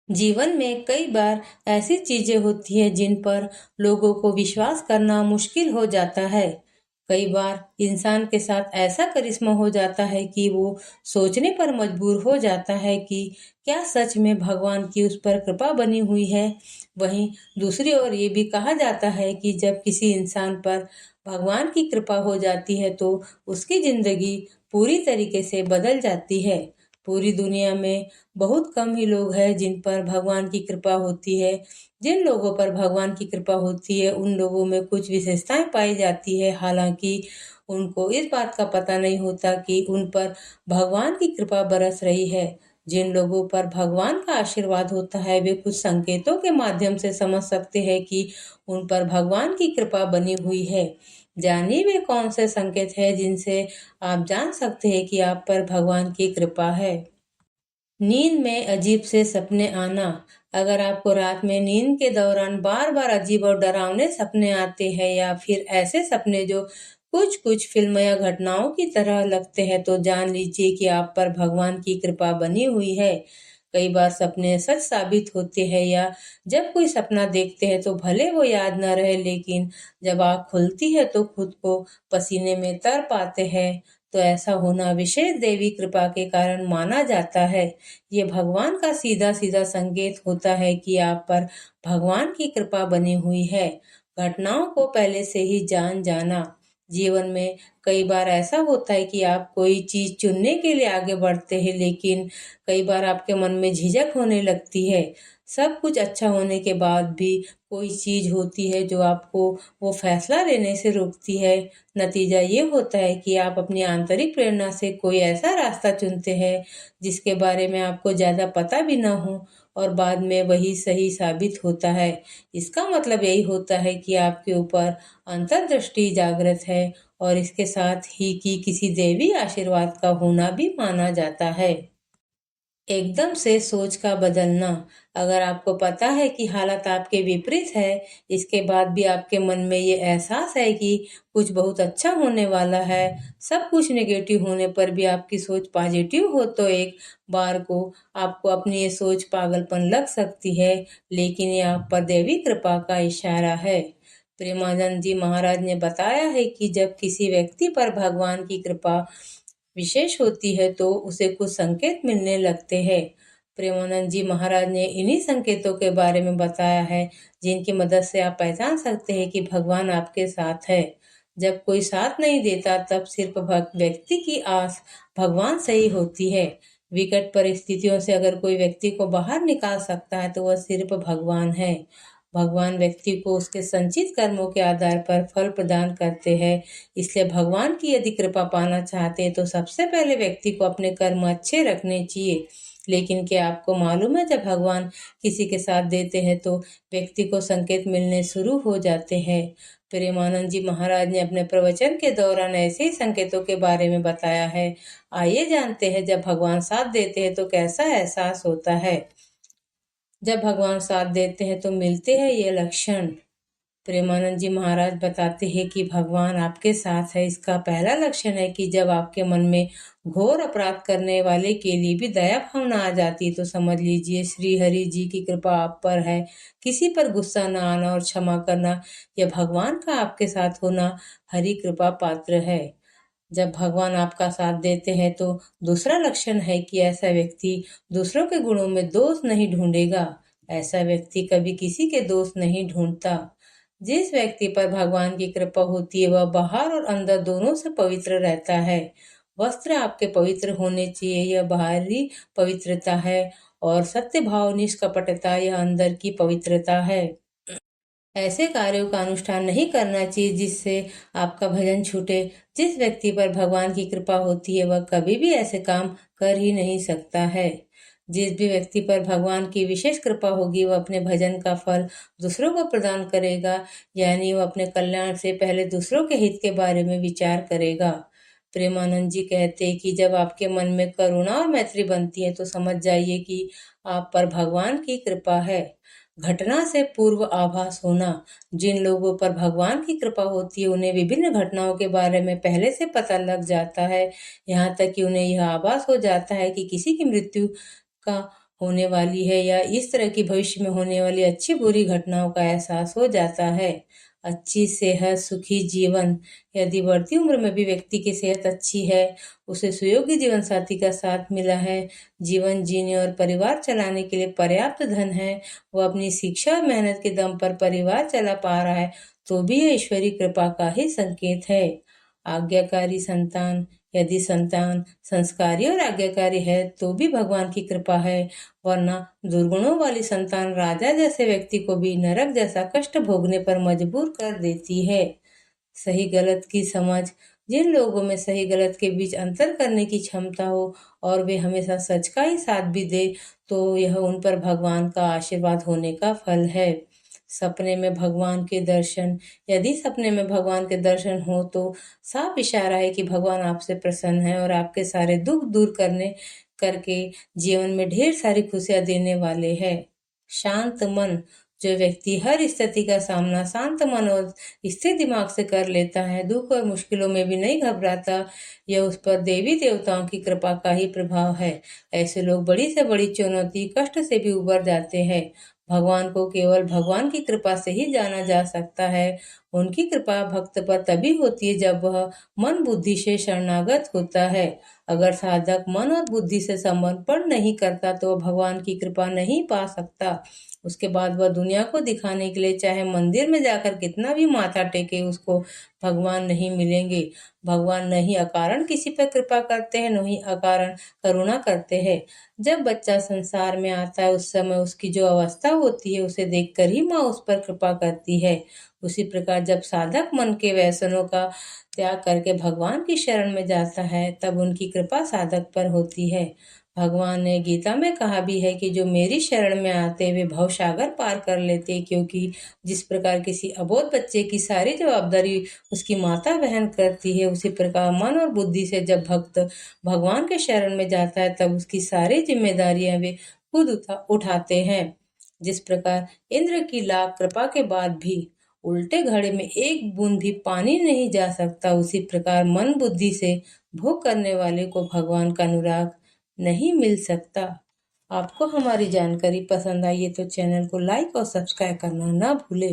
जीवन में कई बार ऐसी चीजें होती हैं जिन पर लोगों को विश्वास करना मुश्किल हो जाता है। कई बार इंसान के साथ ऐसा करिश्मा हो जाता है कि वो सोचने पर मजबूर हो जाता है कि क्या सच में भगवान की उस पर कृपा बनी हुई है। वहीं दूसरी ओर ये भी कहा जाता है कि जब किसी इंसान पर भगवान की कृपा हो जाती है तो उसकी जिंदगी पूरी तरीके से बदल जाती है। पूरी दुनिया में बहुत कम ही लोग हैं जिन पर भगवान की कृपा होती है। जिन लोगों पर भगवान की कृपा होती है उन लोगों में कुछ विशेषताएं पाई जाती है, हालांकि उनको इस बात का पता नहीं होता कि उन पर भगवान की कृपा बरस रही है। जिन लोगों पर भगवान का आशीर्वाद होता है वे कुछ संकेतों के माध्यम से समझ सकते हैं कि उन पर भगवान की कृपा बनी हुई है। जानिए वे कौन से संकेत है जिनसे आप जान सकते हैं कि आप पर भगवान की कृपा है। नींद में अजीब से सपने आना। अगर आपको रात में नींद के दौरान बार बार अजीब और डरावने सपने आते हैं या फिर ऐसे सपने जो कुछ कुछ फिल्म या घटनाओं की तरह लगते हैं तो जान लीजिए कि आप पर भगवान की कृपा बनी हुई है। कई बार सपने सच साबित होते हैं या जब कोई सपना देखते हैं तो भले वो याद न रहे, लेकिन जब आँख खुलती है तो खुद को पसीने में तर पाते हैं। तो ऐसा होना विशेष देवी कृपा के कारण माना जाता है। ये भगवान का सीधा सीधा संकेत होता है कि आप पर भगवान की कृपा बनी हुई है। घटनाओं को पहले से ही जान जाना। जीवन में कई बार ऐसा होता है कि आप कोई चीज चुनने के लिए आगे बढ़ते हैं, लेकिन कई बार आपके मन में झिझक होने लगती है। सब कुछ अच्छा होने के बाद भी कोई चीज होती है जो आपको वो फैसला लेने से रोकती है। नतीजा ये होता है कि आप अपनी आंतरिक प्रेरणा से कोई ऐसा रास्ता चुनते हैं जिसके बारे में आपको ज़्यादा पता भी ना हो और बाद में वही सही साबित होता है। इसका मतलब यही होता है कि आपके ऊपर अंतर्दृष्टि जागृत है और इसके साथ ही कि किसी देवी आशीर्वाद का होना भी माना जाता है। एकदम से सोच का बदलना। अगर आपको पता है कि हालत आपके विपरीत है, इसके बाद भी आपके मन में ये एहसास है कि कुछ बहुत अच्छा होने वाला है, सब कुछ नेगेटिव होने पर भी आपकी सोच पॉजिटिव हो तो एक बार को आपको अपनी ये सोच पागलपन लग सकती है, लेकिन ये आप पर देवी कृपा का इशारा है। प्रेमानंद जी महाराज ने बताया है कि जब किसी व्यक्ति पर भगवान की कृपा विशेष होती है तो उसे कुछ संकेत मिलने लगते हैं। प्रेमानंद जी महाराज ने इन्हीं संकेतों के बारे में बताया है जिनकी मदद से आप पहचान सकते हैं कि भगवान आपके साथ है। जब कोई साथ नहीं देता तब सिर्फ व्यक्ति की आस भगवान से ही होती है। विकट परिस्थितियों से अगर कोई व्यक्ति को बाहर निकाल सकता है तो वह सिर्फ भगवान है। भगवान व्यक्ति को उसके संचित कर्मों के आधार पर फल प्रदान करते हैं। इसलिए भगवान की यदि कृपा पाना चाहते हैं तो सबसे पहले व्यक्ति को अपने कर्म अच्छे रखने चाहिए। लेकिन क्या आपको मालूम है, जब भगवान किसी के साथ देते हैं तो व्यक्ति को संकेत मिलने शुरू हो जाते हैं। प्रेमानंद जी महाराज ने अपने प्रवचन के दौरान ऐसे ही संकेतों के बारे में बताया है। आइए जानते हैं जब भगवान साथ देते हैं तो कैसा एहसास होता है। जब भगवान साथ देते हैं तो मिलते हैं ये लक्षण। प्रेमानंद जी महाराज बताते हैं कि भगवान आपके साथ है। इसका पहला लक्षण है कि जब आपके मन में घोर अपराध करने वाले के लिए भी दया भावना आ जाती है तो समझ लीजिए श्री हरि जी की कृपा आप पर है। किसी पर गुस्सा न आना और क्षमा करना, यह भगवान का आपके साथ होना हरि कृपा पात्र है। जब भगवान आपका साथ देते हैं तो दूसरा लक्षण है कि ऐसा व्यक्ति दूसरों के गुणों में दोष नहीं ढूंढेगा। ऐसा व्यक्ति कभी किसी के दोष नहीं ढूंढता। जिस व्यक्ति पर भगवान की कृपा होती है वह बाहर और अंदर दोनों से पवित्र रहता है। वस्त्र आपके पवित्र होने चाहिए, यह बाहरी पवित्रता है, और सत्य भाव निष्कपटता यह अंदर की पवित्रता है। ऐसे कार्यों का अनुष्ठान नहीं करना चाहिए जिससे आपका भजन छूटे। जिस व्यक्ति पर भगवान की कृपा होती है वह कभी भी ऐसे काम कर ही नहीं सकता है। जिस भी व्यक्ति पर भगवान की विशेष कृपा होगी वह अपने भजन का फल दूसरों को प्रदान करेगा, यानी वह अपने कल्याण से पहले दूसरों के हित के बारे में विचार करेगा। प्रेमानंद जी कहते हैं कि जब आपके मन में करुणा और मैत्री बनती है तो समझ जाइए कि आप पर भगवान की कृपा है। घटना से पूर्व आभास होना। जिन लोगों पर भगवान की कृपा होती है उन्हें विभिन्न घटनाओं के बारे में पहले से पता लग जाता है। यहाँ तक कि उन्हें यह आभास हो जाता है कि किसी की मृत्यु का होने वाली है या इस तरह की भविष्य में होने वाली अच्छी बुरी घटनाओं का एहसास हो जाता है। अच्छी सेहत, सुखी जीवन। यदि बढ़ती उम्र में भी व्यक्ति की सेहत अच्छी है, उसे सुयोग्य जीवन साथी का साथ मिला है, जीवन जीने और परिवार चलाने के लिए पर्याप्त धन है, वह अपनी शिक्षा और मेहनत के दम पर परिवार चला पा रहा है, तो भी यह ईश्वरीय कृपा का ही संकेत है। आज्ञाकारी संतान। यदि संतान संस्कारी और आज्ञाकारी है तो भी भगवान की कृपा है, वरना दुर्गुणों वाली संतान राजा जैसे व्यक्ति को भी नरक जैसा कष्ट भोगने पर मजबूर कर देती है। सही गलत की समझ। जिन लोगों में सही गलत के बीच अंतर करने की क्षमता हो और वे हमेशा सच का ही साथ भी दे, तो यह उन पर भगवान का आशीर्वाद होने का फल है। सपने में भगवान के दर्शन। यदि सपने में भगवान के दर्शन हो तो साफ इशारा है कि भगवान आपसे प्रसन्न है और आपके सारे दुख दूर करके जीवन में ढेर सारी खुशियां देने वाले हैं। शांत मन। जो व्यक्ति हर स्थिति का सामना शांत मन और स्थिर दिमाग से कर लेता है, दुख और मुश्किलों में भी नहीं घबराता, यह उस पर देवी देवताओं की कृपा का ही प्रभाव है। ऐसे लोग बड़ी से बड़ी चुनौती, कष्ट से भी उबर जाते हैं। भगवान को केवल भगवान की कृपा से ही जाना जा सकता है। उनकी कृपा भक्त पर तभी होती है जब वह मन बुद्धि से शरणागत होता है। अगर साधक मन और बुद्धि से समर्पण नहीं करता तो वह भगवान की कृपा नहीं पा सकता। उसके बाद वह दुनिया को दिखाने के लिए चाहे मंदिर में जाकर कितना भी माथा टेके, उसको भगवान नहीं मिलेंगे। भगवान नहीं अकारण किसी पर कृपा करते हैं, नहीं अकारण करुणा करते हैं। जब बच्चा संसार में आता है उस समय उसकी जो अवस्था होती है उसे देखकर ही माँ उस पर कृपा करती है। उसी प्रकार जब साधक मन के व्यसनों का त्याग करके भगवान की शरण में जाता है तब उनकी कृपा साधक पर होती है। भगवान ने गीता में कहा भी है कि जो मेरी शरण में आते वे भवसागर पार कर लेते, क्योंकि जिस प्रकार किसी अबोध बच्चे की सारी जवाबदारी उसकी माता बहन करती है, उसी प्रकार मन और बुद्धि से जब भक्त भगवान के शरण में जाता है तब उसकी सारी जिम्मेदारियां वे खुद उठाते हैं। जिस प्रकार इंद्र की लाख कृपा के बाद भी उल्टे घड़े में एक बूंद भी पानी नहीं जा सकता, उसी प्रकार मन बुद्धि से भोग करने वाले को भगवान का अनुराग नहीं मिल सकता। आपको हमारी जानकारी पसंद आई है तो चैनल को लाइक और सब्सक्राइब करना ना भूले।